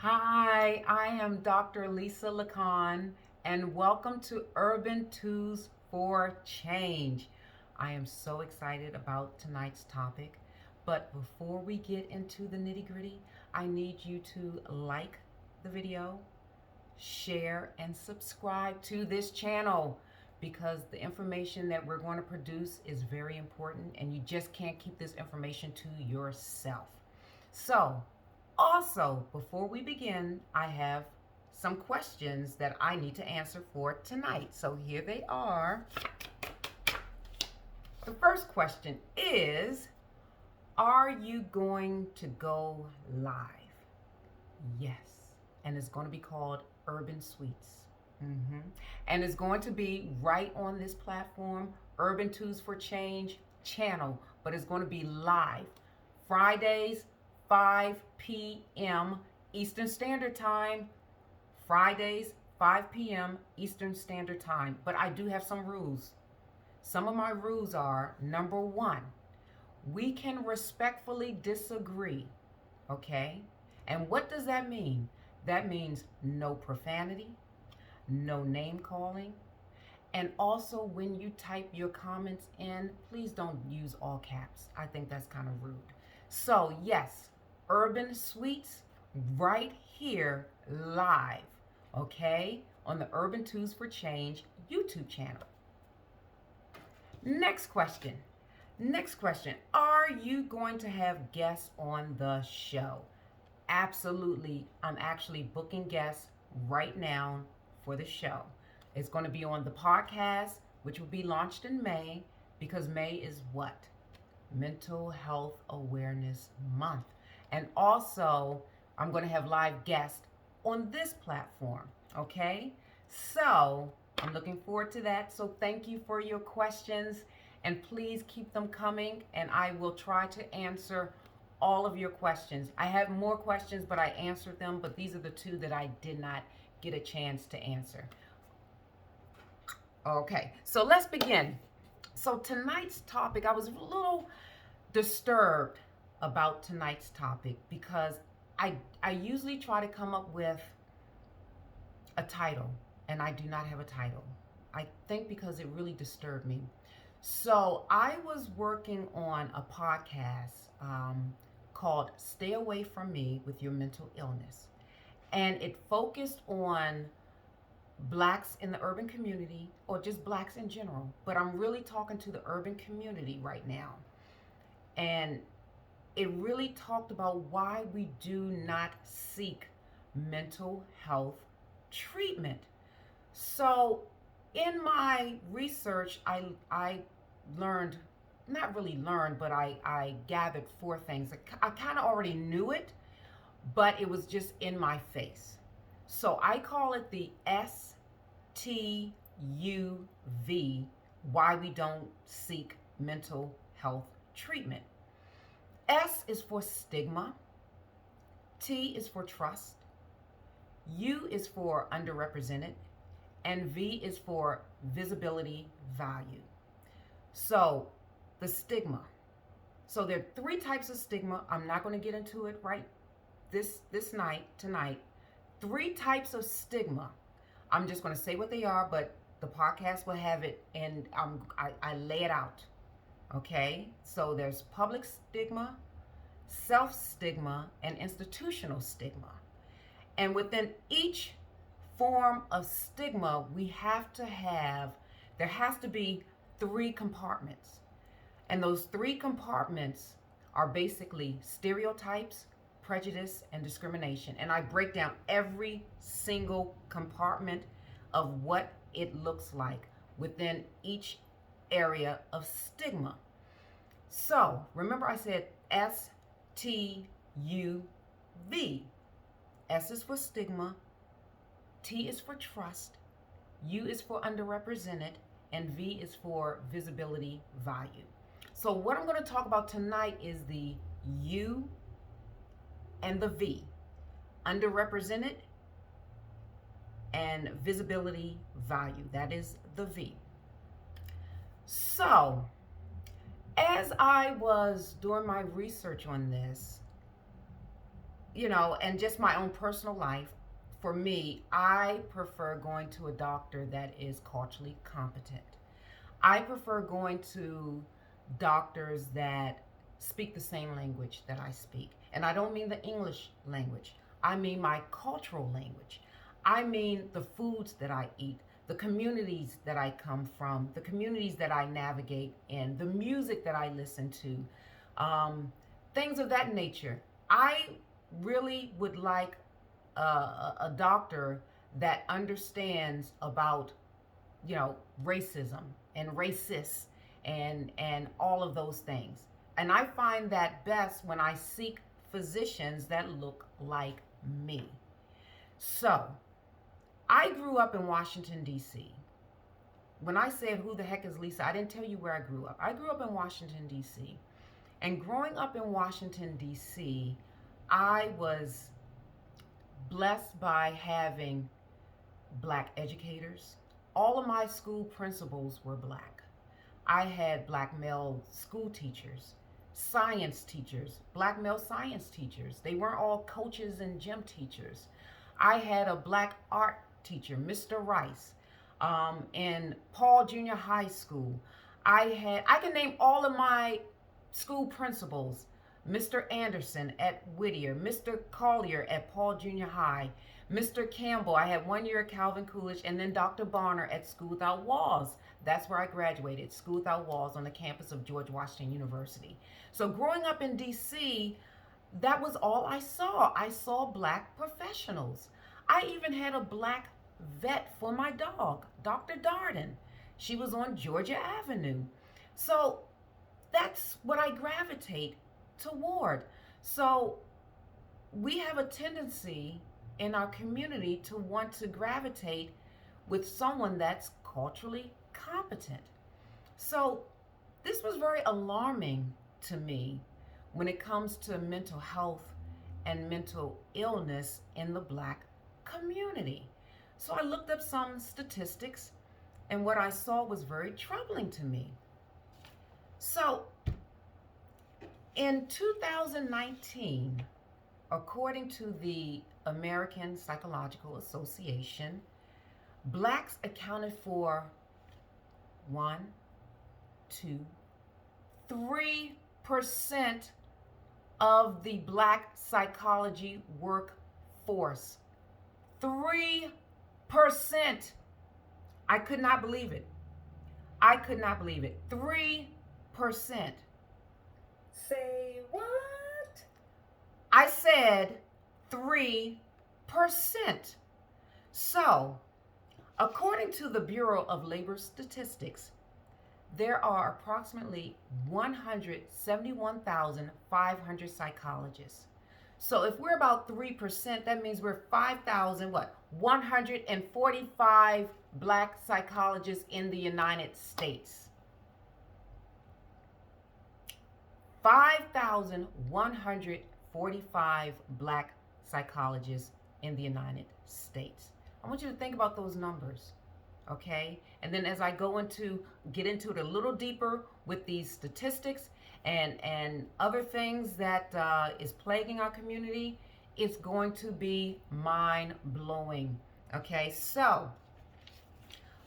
Hi, I am Dr. Lisa Lacon, and welcome to Urban Twos for Change. I am so excited about tonight's topic, but before we get into the nitty gritty, I need you to like the video, share, and subscribe to this channel because the information that we're going to produce is very important and you just can't keep this information to yourself. So, also, before we begin, I have some questions that I need to answer for tonight. So here they are. The first question is, are you going to go live? Yes. And it's going to be called Urban Suites. And it's going to be right on this platform, Urban Twos for Change channel, but it's going to be live Fridays, 5 p.m. Eastern Standard Time. Fridays, 5 p.m. Eastern Standard Time. But I do have some rules. Some of my rules are, number one, we can respectfully disagree, okay? And what does that mean? That means no profanity, no name calling, and also when you type your comments in, please don't use all caps. I think that's kind of rude. So yes, Urban Suites right here live, okay, on the Urban Twos for Change YouTube channel. Next question. Are you going to have guests on the show? Absolutely. I'm actually booking guests right now for the show. It's going to be on the podcast, which will be launched in May, because May is what? Mental Health Awareness Month. And also, I'm going to have live guests on this platform, okay? So, I'm looking forward to that. So, thank you for your questions, and please keep them coming, and I will try to answer all of your questions. I have more questions, but I answered them, but these are the two that I did not get a chance to answer. Okay, so let's begin. So tonight's topic, I was a little disturbed about tonight's topic because I usually try to come up with a title, and I do not have a title. I think because it really disturbed me. So I was working on a podcast called Stay Away From Me with Your Mental Illness. And it focused on blacks in the urban community, or just blacks in general. But I'm really talking to the urban community right now. And it really talked about why we do not seek mental health treatment. So in my research, I learned, not really learned, but I gathered four things. I kind of already knew it, but it was just in my face. So I call it the STUV, why we don't seek mental health treatment. S is for stigma, T is for trust, U is for underrepresented, and V is for visibility value. So the stigma. So there are three types of stigma. I'm not going to get into it right tonight. Three types of stigma. I'm just going to say what they are, but the podcast will have it, and I lay it out. Okay? So there's public stigma, self-stigma, and institutional stigma. And within each form of stigma, there has to be three compartments. And those three compartments are basically stereotypes, prejudice, and discrimination. And I break down every single compartment of what it looks like within each area of stigma. So remember I said STUV. S is for stigma, T is for trust, U is for underrepresented, and V is for visibility value. So what I'm going to talk about tonight is the U and the V, underrepresented and visibility value. That is the V. So as I was doing my research on this, and just my own personal life, for me, I prefer going to a doctor that is culturally competent. I prefer going to doctors that speak the same language that I speak. And I don't mean the English language, I mean my cultural language. I mean the foods that I eat, the communities that I come from, the communities that I navigate in, the music that I listen to, things of that nature. I really would like a doctor that understands about racism and racists and all of those things. And I find that best when I seek physicians that look like me. So I grew up in Washington, D.C. When I said, "Who the heck is Lisa?" I didn't tell you where I grew up. I grew up in Washington, D.C. And growing up in Washington, D.C., I was blessed by having black educators. All of my school principals were black. I had black male school teachers, science teachers, black male science teachers. They weren't all coaches and gym teachers. I had a black art teacher, Mr. Rice, in Paul Junior High School. I can name all of my school principals: Mr. Anderson at Whittier, Mr. Collier at Paul Junior High, Mr. Campbell. I had 1 year at Calvin Coolidge, and then Dr. Bonner at School Without Walls. That's where I graduated, School Without Walls, on the campus of George Washington University. So growing up in DC, that was all I saw. I saw black professionals. I even had a black vet for my dog, Dr. Darden. She was on Georgia Avenue. So that's what I gravitate toward. So we have a tendency in our community to want to gravitate with someone that's culturally competent. So this was very alarming to me when it comes to mental health and mental illness in the black community. So I looked up some statistics, and what I saw was very troubling to me. So in 2019, according to the American Psychological Association, blacks accounted for 1, 2, 3% of the black psychology workforce. 3%. I could not believe it. I could not believe it. 3%. Say what? I said 3%. So, according to the Bureau of Labor Statistics, there are approximately 171,500 psychologists. So if we're about 3%, that means we're 145 black psychologists in the United States. 5,145 black psychologists in the United States. I want you to think about those numbers, okay? And then as I get into it a little deeper with these statistics and other things that is plaguing our community, it's going to be mind-blowing, okay? So,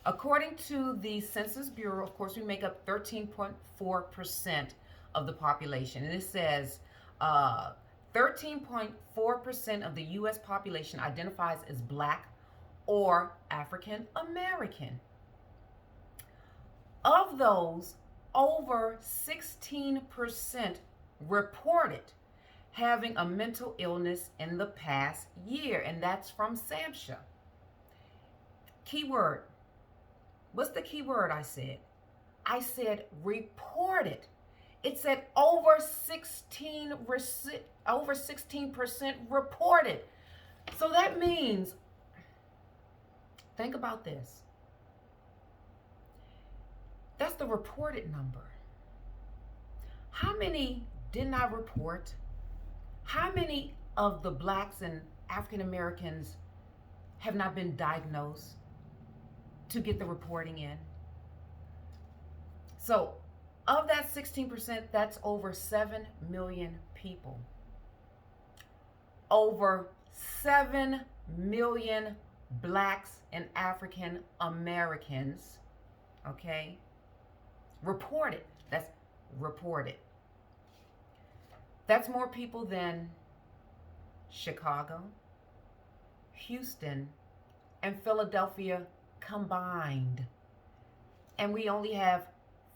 according to the Census Bureau, of course, we make up 13.4% of the population. And it says 13.4% of the U.S. population identifies as black or African American. Of those, over 16% reported having a mental illness in the past year, and that's from SAMHSA. Keyword. What's the key word I said? I said reported. It said over 16% reported. So that means, think about this. That's the reported number. How many did not report? How many of the blacks and African Americans have not been diagnosed to get the reporting in? So of that 16%, that's over 7 million people. over 7 million blacks and African Americans, okay, reported. That's reported. That's more people than Chicago, Houston, and Philadelphia combined. And we only have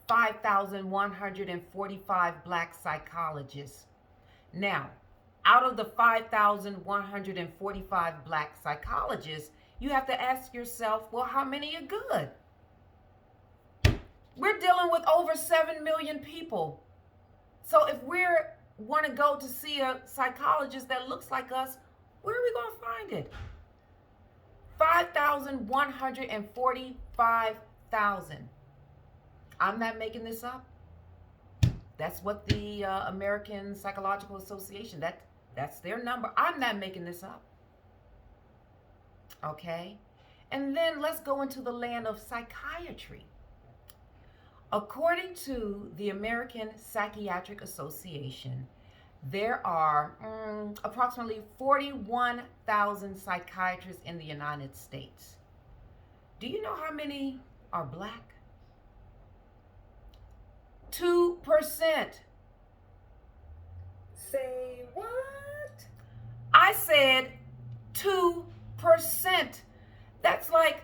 5,145 black psychologists. Now, out of the 5,145 black psychologists, you have to ask yourself, well, how many are good? We're dealing with over 7 million people. So if we want to go to see a psychologist that looks like us, where are we going to find it? 5,145,000. I'm not making this up. That's what the American Psychological Association, that's their number. I'm not making this up. Okay? And then let's go into the land of psychiatry. According to the American Psychiatric Association, there are approximately 41,000 psychiatrists in the United States. Do you know how many are black? 2%. Say what? I said 2%. That's like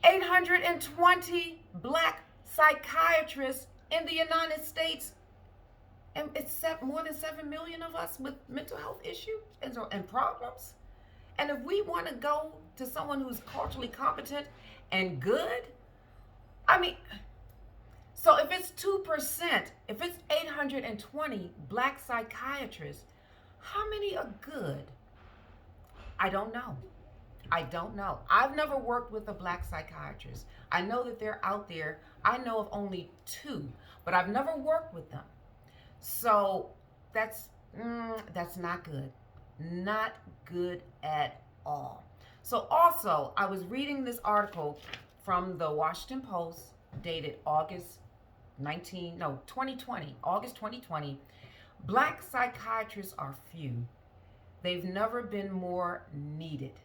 820 black psychiatrists in the United States. And it's more than 7 million of us with mental health issues and problems. And if we want to go to someone who's culturally competent and good, I mean, so if it's 2%, if it's 820 black psychiatrists, how many are good? I don't know. I've never worked with a black psychiatrist. I know that they're out there. I know of only 2, but I've never worked with them. So that's not good. Not good at all. So also, I was reading this article from the Washington Post dated August 2020. Black psychiatrists are few. They've never been more needed.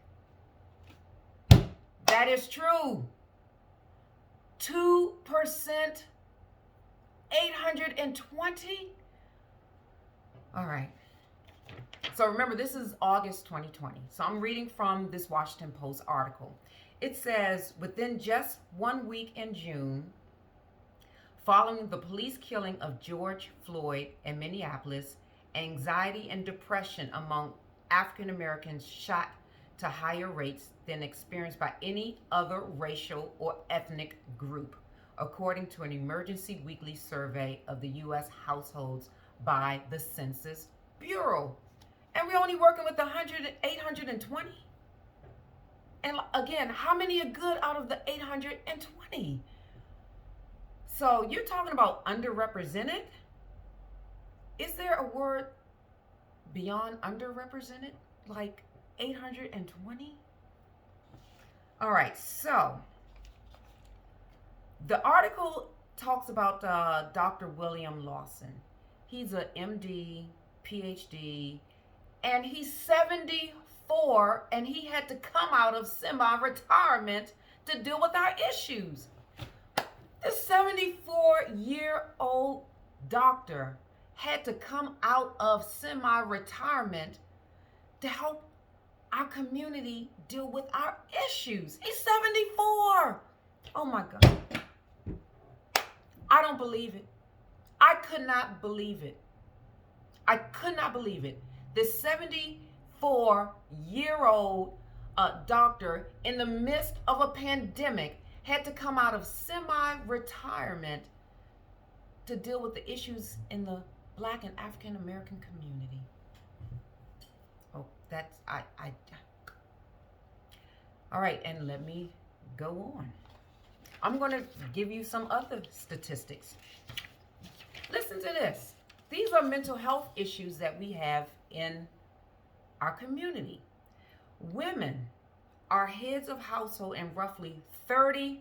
That is true. 2%, 820. All right. So remember, this is August 2020. So I'm reading from this Washington Post article. It says, within just 1 week in June, following the police killing of George Floyd in Minneapolis, anxiety and depression among African Americans shot to higher rates than experienced by any other racial or ethnic group, according to an emergency weekly survey of the U.S. households by the Census Bureau. And we're only working with 820? And again, how many are good out of the 820? So you're talking about underrepresented? Is there a word beyond underrepresented? Like 820? All right, so the article talks about Dr. William Lawson. He's a MD, PhD, and he's 74, and he had to come out of semi-retirement to deal with our issues. This 74-year-old doctor had to come out of semi-retirement to help our community deal with our issues. He's 74. Oh my God. I don't believe it. I could not believe it. I could not believe it. This 74-year-old doctor, in the midst of a pandemic, had to come out of semi-retirement to deal with the issues in the Black and African American community. Oh, that's, all right, and let me go on. I'm going to give you some other statistics. Listen to this. These are mental health issues that we have in our community. Women are heads of household in roughly 30%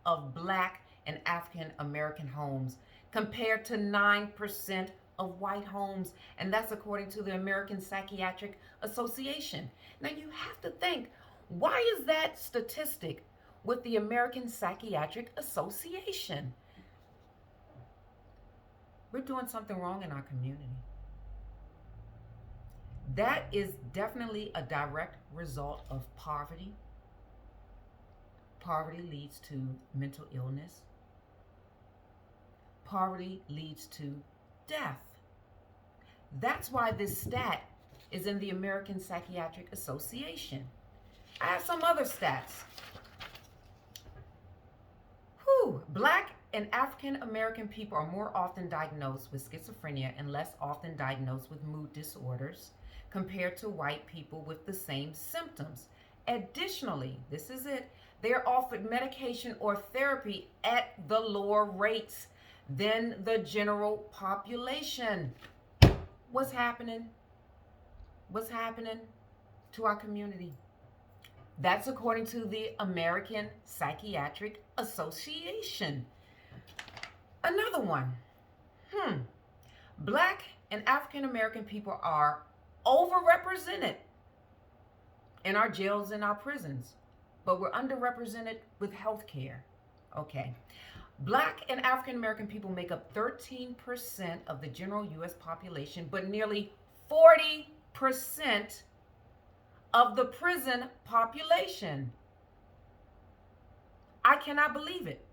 of Black and African American homes, compared to 9% of white homes, and that's according to the American Psychiatric Association. Now you have to think, why is that statistic with the American Psychiatric Association? We're doing something wrong in our community. That is definitely a direct result of poverty. Poverty leads to mental illness. Poverty leads to death. That's why this stat is in the American Psychiatric Association. I have some other stats. Black and African American people are more often diagnosed with schizophrenia and less often diagnosed with mood disorders compared to white people with the same symptoms. Additionally, this is it, they are offered medication or therapy at the lower rates than the general population. What's happening? What's happening to our community? That's according to the American Psychiatric Association. Another one. Black and African American people are overrepresented in our jails and our prisons, but we're underrepresented with health care. Okay. Black and African American people make up 13% of the general U.S. population, but nearly 40% of the prison population. I cannot believe it.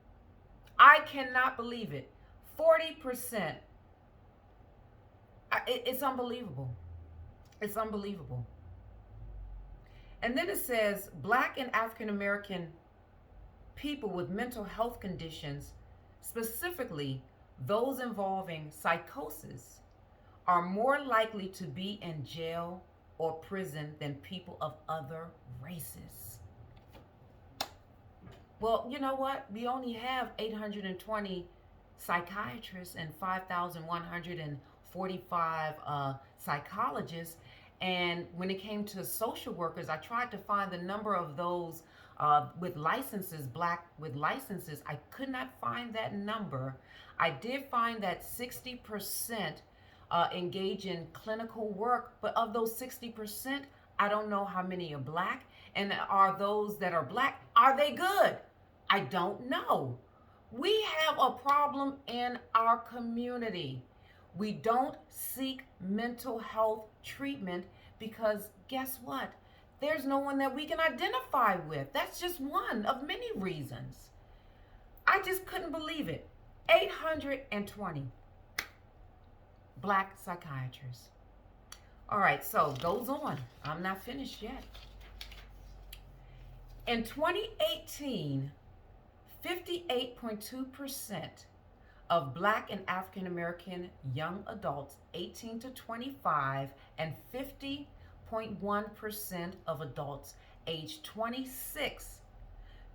I cannot believe it. 40%. It's unbelievable. It's unbelievable. And then it says Black and African American people with mental health conditions, specifically those involving psychosis, are more likely to be in jail or prison than people of other races. Well, you know what? We only have 820 psychiatrists and 5,145 psychologists. And when it came to social workers, I tried to find the number of those with licenses, Black with licenses. I could not find that number. I did find that 60% engage in clinical work, but of those 60%, I don't know how many are Black. And are those that are Black, are they good? I don't know. We have a problem in our community. We don't seek mental health treatment because guess what? There's no one that we can identify with. That's just one of many reasons. I just couldn't believe it. 820 Black psychiatrists. All right, so goes on. I'm not finished yet. In 2018, 58.2% of Black and African American young adults 18 to 25 and 50.1% of adults aged 26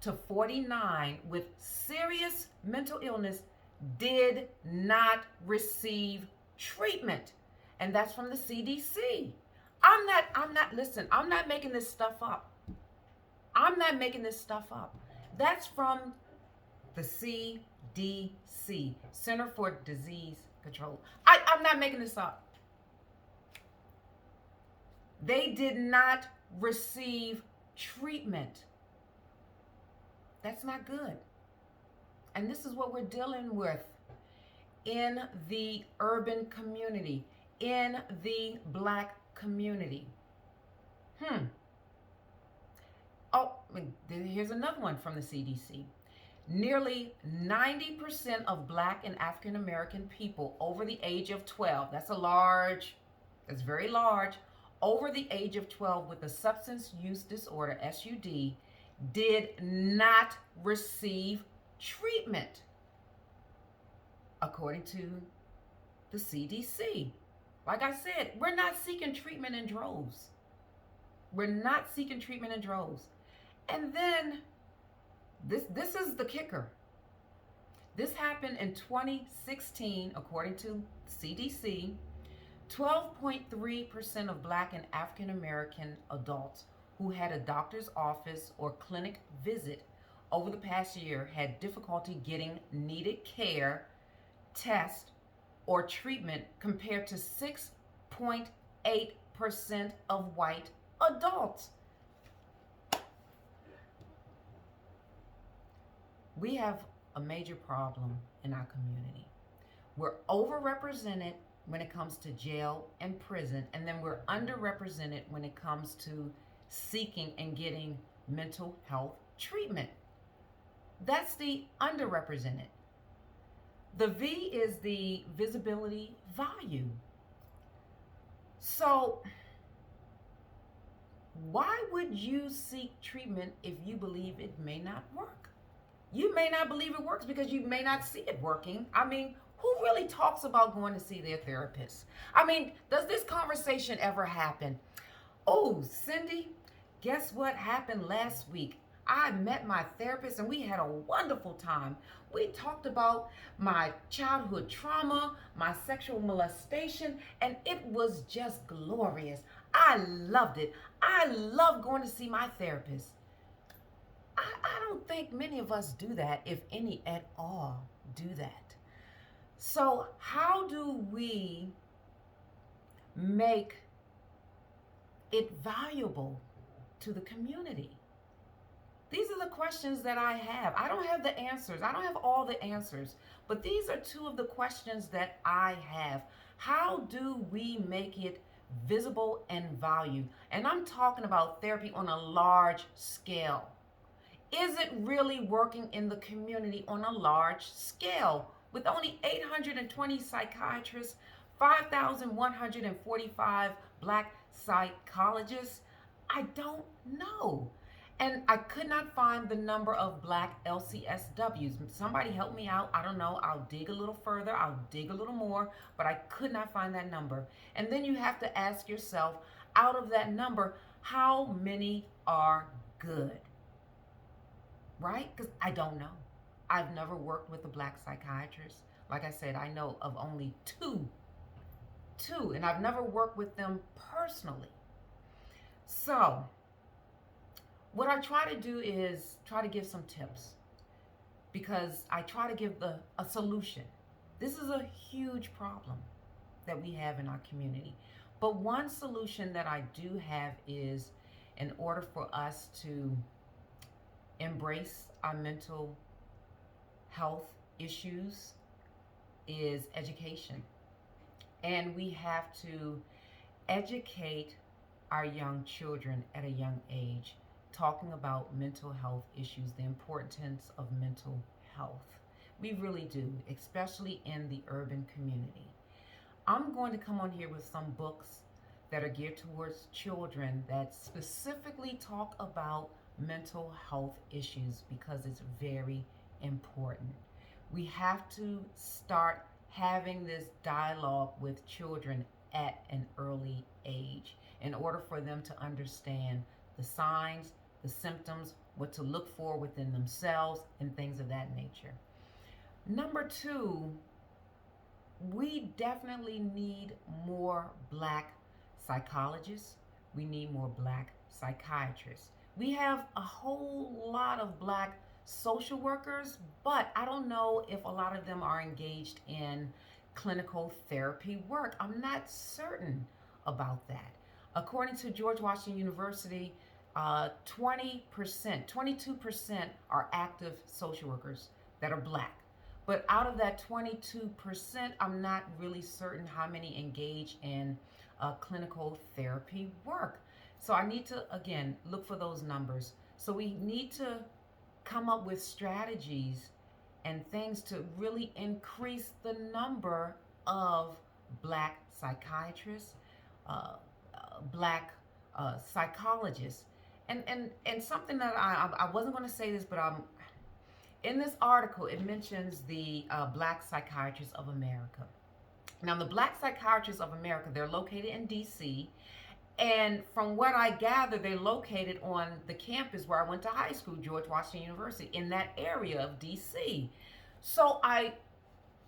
to 49 with serious mental illness did not receive treatment. And that's from the CDC. I'm not making this stuff up. I'm not making this stuff up. That's from the CDC, Center for Disease Control. I'm not making this up. They did not receive treatment. That's not good. And this is what we're dealing with in the urban community, in the Black community. Oh, here's another one from the CDC. Nearly 90% of Black and African American people over the age of 12, that's very large, over the age of 12 with a substance use disorder, SUD, did not receive treatment, according to the CDC. Like I said, we're not seeking treatment in droves. We're not seeking treatment in droves. And then this is the kicker. This happened in 2016, according to CDC. 12.3% of Black and African American adults who had a doctor's office or clinic visit over the past year had difficulty getting needed care, tests, or treatment compared to 6.8% of white adults. We have a major problem in our community. We're overrepresented when it comes to jail and prison, and then we're underrepresented when it comes to seeking and getting mental health treatment. That's the underrepresented. The V is the visibility value. So, why would you seek treatment if you believe it may not work? You may not believe it works because you may not see it working. I mean, who really talks about going to see their therapist? I mean, does this conversation ever happen? Oh, Cindy, guess what happened last week? I met my therapist and we had a wonderful time. We talked about my childhood trauma, my sexual molestation, and it was just glorious. I loved it. I love going to see my therapist. I don't think many of us do that, if any at all do that. So, how do we make it valuable to the community? These are the questions that I have. I don't have the answers. I don't have all the answers, but these are two of the questions that I have. How do we make it visible and valued? And I'm talking about therapy on a large scale. Is it really working in the community on a large scale? With only 820 psychiatrists, 5,145 black psychologists? I don't know. And I could not find the number of black LCSWs. Somebody help me out. I don't know. I'll dig a little further. I'll dig a little more. But I could not find that number. And then you have to ask yourself, out of that number, how many are good? Right? Because I don't know. I've never worked with a black psychiatrist. Like I said, I know of only two, and I've never worked with them personally. So, what I try to do is try to give some tips because I try to give a solution. This is a huge problem that we have in our community. But one solution that I do have is, in order for us to embrace our mental health issues, is education. And we have to educate our young children at a young age, talking about mental health issues, the importance of mental health. We really do, especially in the urban community. I'm going to come on here with some books that are geared towards children that specifically talk about mental health issues because it's very important. We have to start having this dialogue with children at an early age in order for them to understand the signs, the symptoms, what to look for within themselves, and things of that nature. Number two, we definitely need more black psychologists. We need more black psychiatrists. We have a whole lot of black social workers, but I don't know if a lot of them are engaged in clinical therapy work. I'm not certain about that. According to George Washington University, 20%, 22% are active social workers that are black. But out of that 22%, I'm not really certain how many engage in clinical therapy work. So I need to, again, look for those numbers. So we need to come up with strategies and things to really increase the number of black psychiatrists, black psychologists. And something that I wasn't going to say this, but in this article, it mentions the Black Psychiatrists of America. Now, the Black Psychiatrists of America, they're located in D.C., and from what I gather, they're located on the campus where I went to high school, George Washington University, in that area of D.C. So I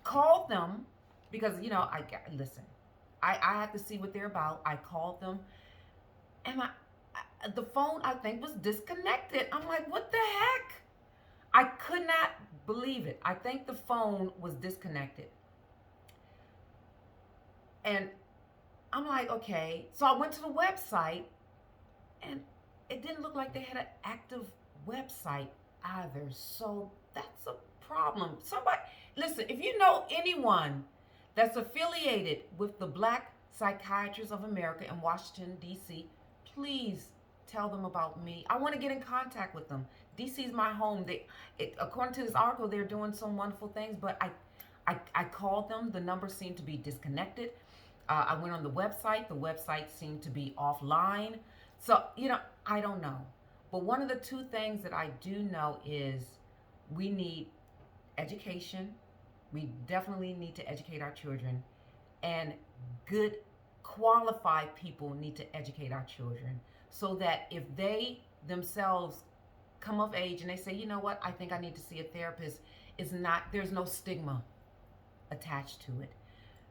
called them because, I had to see what they're about. I called them, and the phone, I think, was disconnected. I'm like, what the heck? I could not believe it. I think the phone was disconnected. And I'm like, okay. So I went to the website, and it didn't look like they had an active website either. So that's a problem. Somebody, listen, if you know anyone that's affiliated with the Black Psychiatrists of America in Washington, D.C., please tell them about me. I want to get in contact with them. D.C. is my home. According to this article, they're doing some wonderful things, but I called them. The numbers seemed to be disconnected. I went on the website. The website seemed to be offline. So, I don't know. But one of the two things that I do know is we need education. We definitely need to educate our children. And good, qualified people need to educate our children so that if they themselves come of age and they say, you know what, I think I need to see a therapist, there's no stigma attached to it.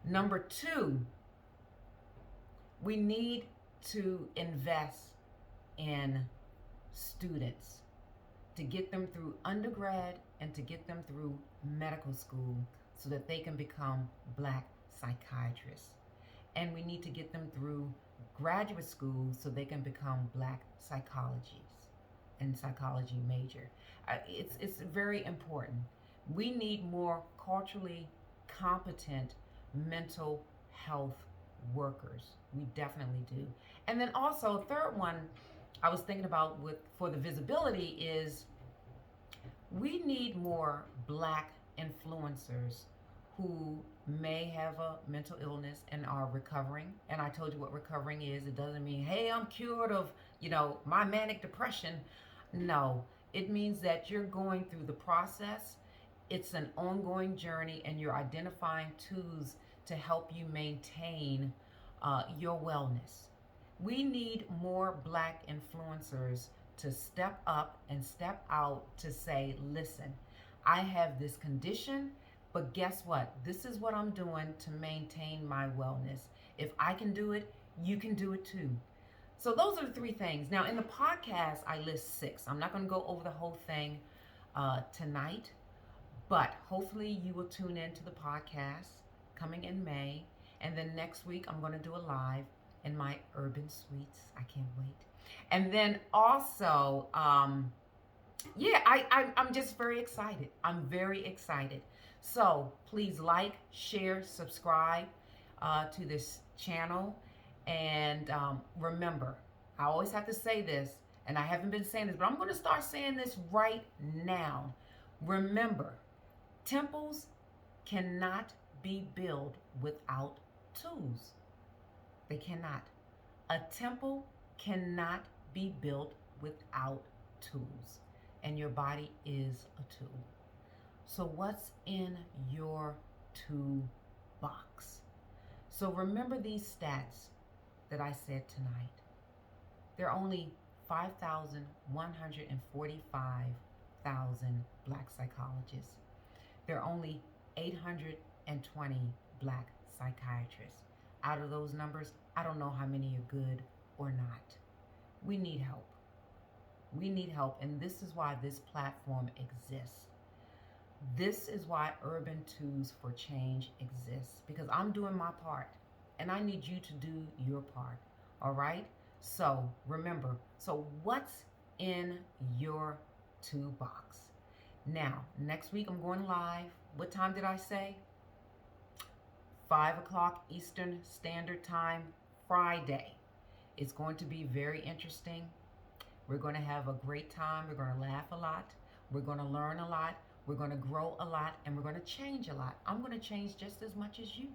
Number two, we need to invest in students to get them through undergrad and to get them through medical school so that they can become Black psychiatrists. And we need to get them through graduate school so they can become Black psychologists and psychology major. It's very important. We need more culturally competent mental health workers. We definitely do. And then also, a third one I was thinking about for the visibility is we need more Black influencers who may have a mental illness and are recovering. And I told you what recovering is. It doesn't mean, hey, I'm cured of, my manic depression. No, it means that you're going through the process. It's an ongoing journey, and you're identifying tools to help you maintain your wellness. We need more Black influencers to step up and step out to say, listen, I have this condition, but guess what? This is what I'm doing to maintain my wellness. If I can do it, you can do it too. So those are the three things. Now, in the podcast, I list 6. I'm not going to go over the whole thing tonight, but hopefully you will tune in to the podcast coming in May. And then next week, I'm going to do a live in my urban suites. I can't wait. And then also, I'm just very excited. I'm very excited. So please like, share, subscribe to this channel. And remember, I always have to say this, and I haven't been saying this, but I'm going to start saying this right now. Remember, temples cannot be built without tools. They cannot. A temple cannot be built without tools. And your body is a tool. So what's in your toolbox? So remember these stats that I said tonight. There are only 5,145,000 Black psychologists. There are only 820 Black psychiatrists. Out of those numbers, I don't know how many are good or not. We need help. We need help, and this is why this platform exists. This is why Urban Tools for Change exists, because I'm doing my part, and I need you to do your part, all right? So remember, what's in your toolbox? Now, next week I'm going live. What time did I say? 5 o'clock Eastern Standard Time, Friday. It's going to be very interesting. We're going to have a great time. We're going to laugh a lot. We're going to learn a lot. We're going to grow a lot, and we're going to change a lot. I'm going to change just as much as you.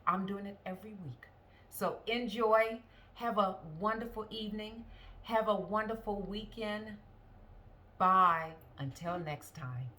I'm doing it every week. So enjoy. Have a wonderful evening. Have a wonderful weekend. Bye. Until next time.